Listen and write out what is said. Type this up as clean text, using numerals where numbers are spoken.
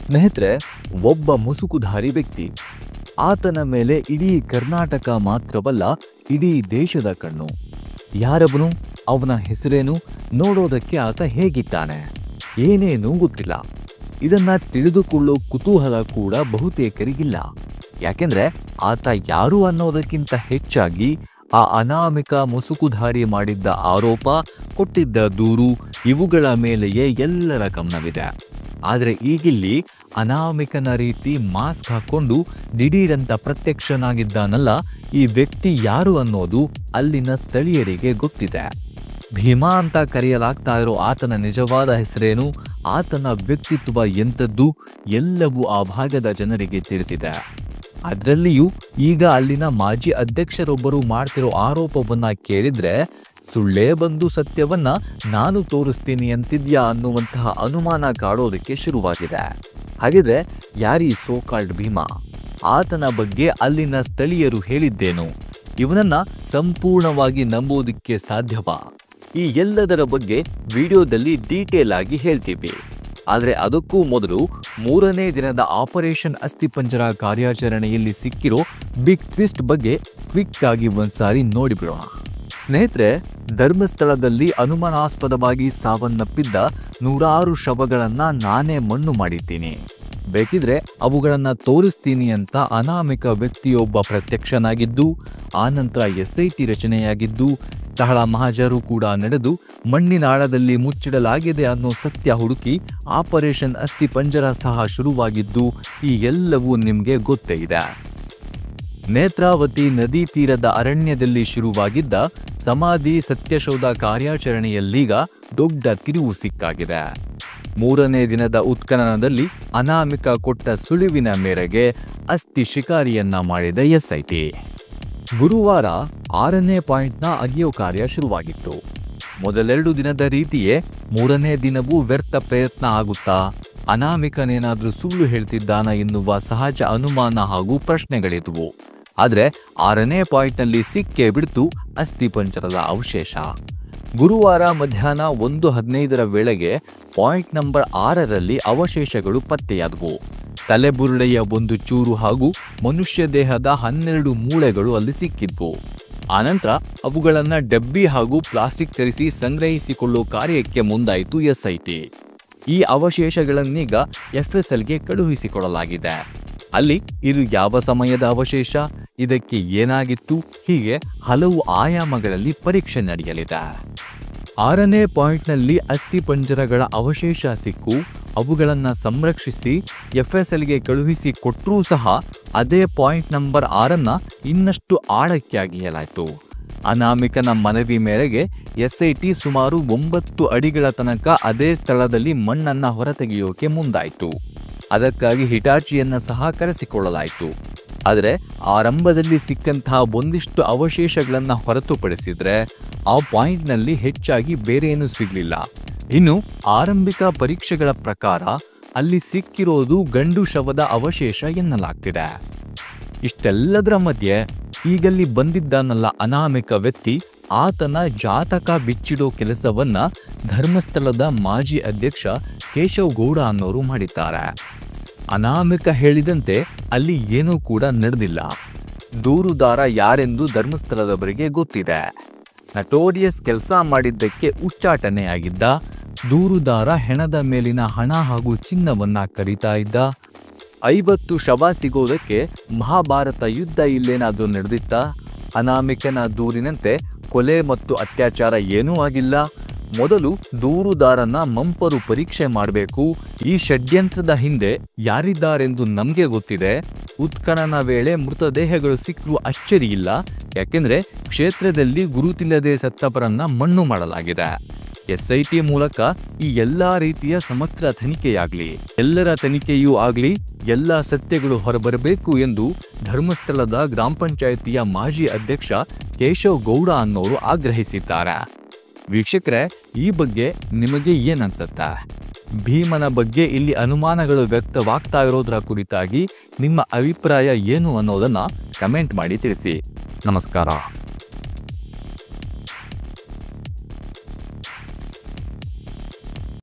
ಸ್ನೇಹಿತರೆ, ಒಬ್ಬ ಮುಸುಕುಧಾರಿ ವ್ಯಕ್ತಿ. ಆತನ ಮೇಲೆ ಇಡೀ ಕರ್ನಾಟಕ ಮಾತ್ರವಲ್ಲ, ಇಡೀ ದೇಶದ ಕಣ್ಣು. ಯಾರವನು? ಅವನ ಹೆಸರೇನು? ನೋಡೋದಕ್ಕೆ ಆತ ಹೇಗಿದ್ದಾನೆ? ಏನೇನೂ ಗೊತ್ತಿಲ್ಲ. ಇದನ್ನ ತಿಳಿದುಕೊಳ್ಳೋ ಕುತೂಹಲ ಕೂಡ ಬಹುತೇಕರಿಗಿಲ್ಲ. ಯಾಕೆಂದ್ರೆ ಆತ ಯಾರು ಅನ್ನೋದಕ್ಕಿಂತ ಹೆಚ್ಚಾಗಿ ಆ ಅನಾಮಿಕ ಮುಸುಕುಧಾರಿ ಮಾಡಿದ್ದ ಆರೋಪ, ಕೊಟ್ಟಿದ್ದ ದೂರು, ಇವುಗಳ ಮೇಲೆಯೇ ಎಲ್ಲರ ಗಮನವಿದೆ. ಆದರೆ ಈಗಿಲ್ಲಿ ಅನಾಮಿಕನ ರೀತಿ ಮಾಸ್ಕ್ ಹಾಕೊಂಡು ದಿಢೀರಂತ ಪ್ರತ್ಯಕ್ಷನಾಗಿದ್ದಾನಲ್ಲ, ಈ ವ್ಯಕ್ತಿ ಯಾರು ಅನ್ನೋದು ಅಲ್ಲಿನ ಸ್ಥಳೀಯರಿಗೆ ಗೊತ್ತಿದೆ. ಭೀಮಾ ಅಂತ ಕರೆಯಲಾಗ್ತಾ ಇರೋ ಆತನ ನಿಜವಾದ ಹೆಸರೇನು, ಆತನ ವ್ಯಕ್ತಿತ್ವ ಎಂಥದ್ದು, ಎಲ್ಲವೂ ಆ ಭಾಗದ ಜನರಿಗೆ ತಿಳಿದಿದೆ. ಅದರಲ್ಲಿಯೂ ಈಗ ಅಲ್ಲಿನ ಮಾಜಿ ಅಧ್ಯಕ್ಷರೊಬ್ಬರು ಮಾಡ್ತಿರೋ ಆರೋಪವನ್ನ ಕೇಳಿದ್ರೆ ಸುಳ್ಳೇ ಬಂದು ಸತ್ಯವನ್ನ ನಾನು ತೋರಿಸ್ತೀನಿ ಅಂತಿದ್ಯಾ ಅನ್ನುವಂತಹ ಅನುಮಾನ ಕಾಡೋದಕ್ಕೆ ಶುರುವಾಗಿದೆ. ಹಾಗಿದ್ರೆ ಯಾರೀ ಸೋಕಾಲ್ಡ್ ಭೀಮಾ? ಆತನ ಬಗ್ಗೆ ಅಲ್ಲಿನ ಸ್ಥಳೀಯರು ಹೇಳಿದ್ದೇನು? ಇವನನ್ನ ಸಂಪೂರ್ಣವಾಗಿ ನಂಬೋದಕ್ಕೆ ಸಾಧ್ಯವಾ? ಈ ಎಲ್ಲದರ ಬಗ್ಗೆ ವಿಡಿಯೋದಲ್ಲಿ ಡೀಟೇಲ್ ಆಗಿ ಹೇಳ್ತೀವಿ. ಆದರೆ ಅದಕ್ಕೂ ಮೊದಲು 3ನೇ ದಿನದ ಆಪರೇಷನ್ ಅಸ್ಥಿಪಂಜರ ಕಾರ್ಯಾಚರಣೆಯಲ್ಲಿ ಸಿಕ್ಕಿರೋ ಬಿಗ್ ಟ್ವಿಸ್ಟ್ ಬಗ್ಗೆ ಕ್ವಿಕ್ ಆಗಿ ಒಂದ್ಸಾರಿ ನೋಡಿಬಿಡೋಣ. ಸ್ನೇಹಿತರೆ, ಧರ್ಮಸ್ಥಳದಲ್ಲಿ ಅನುಮಾನಾಸ್ಪದವಾಗಿ ಸಾವನ್ನಪ್ಪಿದ್ದ 100 ಶವಗಳನ್ನ ನಾನೇ ಮಣ್ಣು ಮಾಡಿದ್ದೀನಿ. ಬೇಕಿದ್ರೆ ಅವುಗಳನ್ನ ತೋರಿಸ್ತೀನಿ ಅಂತ ಅನಾಮಿಕ ವ್ಯಕ್ತಿಯೊಬ್ಬ ಪ್ರತ್ಯಕ್ಷನಾಗಿದ್ದು, ಆನಂತರ SIT ರಚನೆಯಾಗಿದ್ದು, ಸ್ಥಳ ಮಹಾಜರು ಕೂಡ ನಡೆದು ಮಣ್ಣಿನಾಳದಲ್ಲಿ ಮುಚ್ಚಿಡಲಾಗಿದೆ ಅನ್ನೋ ಸತ್ಯ ಹುಡುಕಿ ಆಪರೇಷನ್ ಅಸ್ಥಿಪಂಜರ ಸಹ ಶುರುವಾಗಿದ್ದು, ಈ ಎಲ್ಲವೂ ನಿಮ್ಗೆ ಗೊತ್ತೇ ಇದೆ. ನೇತ್ರಾವತಿ ನದಿ ತೀರದ ಅರಣ್ಯದಲ್ಲಿ ಶುರುವಾಗಿದ್ದ ಸಮಾಧಿ ಸತ್ಯಶೋಧ ಕಾರ್ಯಾಚರಣೆಯಲ್ಲೀಗ ದೊಡ್ಡ ತಿರುವು ಸಿಕ್ಕಾಗಿದೆ. 3ನೇ ದಿನದ ಉತ್ಖನನದಲ್ಲಿ ಅನಾಮಿಕ ಕೊಟ್ಟ ಸುಳಿವಿನ ಮೇರೆಗೆ ಅಸ್ಥಿ ಶಿಕಾರಿಯನ್ನ ಮಾಡಿದ SIT. ಗುರುವಾರ 6ನೇ ಪಾಯಿಂಟ್ನ ಅಗೆಯೋ ಕಾರ್ಯ ಶುರುವಾಗಿತ್ತು. ಮೊದಲೆರಡು ದಿನದ ರೀತಿಯೇ 3ನೇ ದಿನವೂ ವ್ಯರ್ಥ ಪ್ರಯತ್ನ ಆಗುತ್ತಾ? ಅನಾಮಿಕನೇನಾದ್ರೂ ಸುಳ್ಳು ಹೇಳ್ತಿದ್ದಾನ ಎನ್ನುವ ಸಹಜ ಅನುಮಾನ ಹಾಗೂ ಪ್ರಶ್ನೆಗಳಿದ್ವು. ಆದರೆ 6ನೇ ಪಾಯಿಂಟ್ನಲ್ಲಿ ಸಿಕ್ಕೇ ಬಿಡ್ತು ಅಸ್ಥಿಪಂಜರದ ಅವಶೇಷ. ಗುರುವಾರ ಮಧ್ಯಾಹ್ನ 1:15 ವೇಳೆಗೆ ಪಾಯಿಂಟ್ ನಂಬರ್ 6ರಲ್ಲಿ ಅವಶೇಷಗಳು ಪತ್ತೆಯಾದವು. ತಲೆಬುರುಡೆಯ ಒಂದು ಚೂರು ಹಾಗೂ ಮನುಷ್ಯ ದೇಹದ 12 ಮೂಳೆಗಳು ಅಲ್ಲಿ ಸಿಕ್ಕಿದ್ವು. ಆನಂತರ ಅವುಗಳನ್ನ ಡಬ್ಬಿ ಹಾಗೂ ಪ್ಲಾಸ್ಟಿಕ್ ತರಿಸಿ ಸಂಗ್ರಹಿಸಿಕೊಳ್ಳೋ ಕಾರ್ಯಕ್ಕೆ ಮುಂದಾಯಿತು SIT. ಈ ಅವಶೇಷಗಳನ್ನೀಗ FSLಗೆ ಕಳುಹಿಸಿಕೊಡಲಾಗಿದೆ. ಅಲ್ಲಿ ಇದು ಯಾವ ಸಮಯದ ಅವಶೇಷ, ಇದಕ್ಕೆ ಏನಾಗಿತ್ತು, ಹೀಗೆ ಹಲವು ಆಯಾಮಗಳಲ್ಲಿ ಪರೀಕ್ಷೆ ನಡೆಯಲಿದೆ. 6ನೇ ಪಾಯಿಂಟ್ನಲ್ಲಿ ಅಸ್ಥಿಪಂಜರಗಳ ಅವಶೇಷ ಸಿಕ್ಕು ಅವುಗಳನ್ನು ಸಂರಕ್ಷಿಸಿ FSLಗೆ ಕಳುಹಿಸಿ ಕೊಟ್ಟರೂ ಸಹ ಅದೇ ಪಾಯಿಂಟ್ ನಂಬರ್ 6ಅನ್ನ ಇನ್ನಷ್ಟು ಆಳಕ್ಕೆ ಅಗೆಯಲಾಯಿತು. ಅನಾಮಿಕನ ಮನವಿ ಮೇರೆಗೆ SIT ಸುಮಾರು 9 ಅಡಿಗಳ ತನಕ ಅದೇ ಸ್ಥಳದಲ್ಲಿ ಮಣ್ಣನ್ನ ಹೊರತೆಗೆಯೋಕೆ ಮುಂದಾಯಿತು. ಅದಕ್ಕಾಗಿ ಹಿಟಾಚಿಯನ್ನ ಸಹ ಕರೆಸಿಕೊಳ್ಳಲಾಯಿತು. ಆದರೆ ಆರಂಭದಲ್ಲಿ ಸಿಕ್ಕಂತಹ ಒಂದಿಷ್ಟು ಅವಶೇಷಗಳನ್ನ ಹೊರತುಪಡಿಸಿದ್ರೆ ಆ ಪಾಯಿಂಟ್ನಲ್ಲಿ ಹೆಚ್ಚಾಗಿ ಬೇರೇನೂ ಸಿಗಲಿಲ್ಲ. ಇನ್ನು ಆರಂಭಿಕ ಪರೀಕ್ಷೆಗಳ ಪ್ರಕಾರ ಅಲ್ಲಿ ಸಿಕ್ಕಿರೋದು ಗಂಡು ಶವದ ಅವಶೇಷ ಎನ್ನಲಾಗ್ತಿದೆ. ಇಷ್ಟೆಲ್ಲದರ ಮಧ್ಯೆ ಈಗಲ್ಲಿ ಬಂದಿದ್ದಾನಲ್ಲ ಅನಾಮಿಕ ವ್ಯಕ್ತಿ, ಆತನ ಜಾತಕ ಬಿಚ್ಚಿಡೋ ಕೆಲಸವನ್ನ ಧರ್ಮಸ್ಥಳದ ಮಾಜಿ ಅಧ್ಯಕ್ಷ ಕೇಶವ್ ಗೌಡ ಅನ್ನೋರು ಮಾಡಿದ್ದಾರೆ. ಅನಾಮಿಕ ಹೇಳಿದಂತೆ ಅಲ್ಲಿ ಏನೂ ಕೂಡ ನಡೆದಿಲ್ಲ. ದೂರುದಾರ ಯಾರೆಂದು ಧರ್ಮಸ್ಥಳದವರಿಗೆ ಗೊತ್ತಿದೆ. ನಟೋರಿಯಸ್ ಕೆಲಸ ಮಾಡಿದ್ದಕ್ಕೆ ಉಚ್ಚಾಟನೆ ಆಗಿದ್ದ. ದೂರುದಾರ ಹೆಣದ ಮೇಲಿನ ಹಣ ಹಾಗೂ ಚಿನ್ನವನ್ನ ಕರೀತಾ ಇದ್ದ. 50 ಶವ ಸಿಗೋದಕ್ಕೆ ಮಹಾಭಾರತ ಯುದ್ಧ ಇಲ್ಲೇನಾದ್ರೂ ನಡೆದಿತ್ತ? ಅನಾಮಿಕನ ದೂರಿನಂತೆ ಕೊಲೆ ಮತ್ತು ಅತ್ಯಾಚಾರ ಏನೂ ಆಗಿಲ್ಲ. ಮೊದಲು ದೂರುದಾರನ ಮಂಪರು ಪರೀಕ್ಷೆ ಮಾಡಬೇಕು. ಈ ಷಡ್ಯಂತ್ರದ ಹಿಂದೆ ಯಾರಿದ್ದಾರೆಂದು ನಮಗೆ ಗೊತ್ತಿದೆ. ಉತ್ಖನನ ವೇಳೆ ಮೃತದೇಹಗಳು ಸಿಕ್ಕರೂ ಅಚ್ಚರಿಯಿಲ್ಲ. ಯಾಕೆಂದ್ರೆ ಕ್ಷೇತ್ರದಲ್ಲಿ ಗುರುತಿಲ್ಲದೆ ಸತ್ತವರನ್ನ ಮಣ್ಣು ಮಾಡಲಾಗಿದೆ. SIT ಮೂಲಕ ಈ ಎಲ್ಲಾ ರೀತಿಯ ಸಮಗ್ರ ತನಿಖೆಯಾಗ್ಲಿ, ಎಲ್ಲರ ತನಿಖೆಯೂ ಆಗ್ಲಿ, ಎಲ್ಲ ಸತ್ಯಗಳು ಹೊರಬರಬೇಕು ಎಂದು ಧರ್ಮಸ್ಥಳದ ಗ್ರಾಮ ಪಂಚಾಯಿತಿಯ ಮಾಜಿ ಅಧ್ಯಕ್ಷ ಕೇಶವ್ ಗೌಡ ಅನ್ನೋರು ಆಗ್ರಹಿಸಿದ್ದಾರೆ. ವೀಕ್ಷಕರೇ, ಈ ಬಗ್ಗೆ ನಿಮಗೆ ಏನನ್ಸುತ್ತೆ? ಭೀಮನ ಬಗ್ಗೆ ಇಲ್ಲಿ ಅನುಮಾನಗಳು ವ್ಯಕ್ತವಾಗ್ತಾ ಇರೋದ್ರ ಕುರಿತಾಗಿ ನಿಮ್ಮ ಅಭಿಪ್ರಾಯ ಏನು ಅನ್ನೋದನ್ನ ಕಮೆಂಟ್ ಮಾಡಿ ತಿಳಿಸಿ. ನಮಸ್ಕಾರ.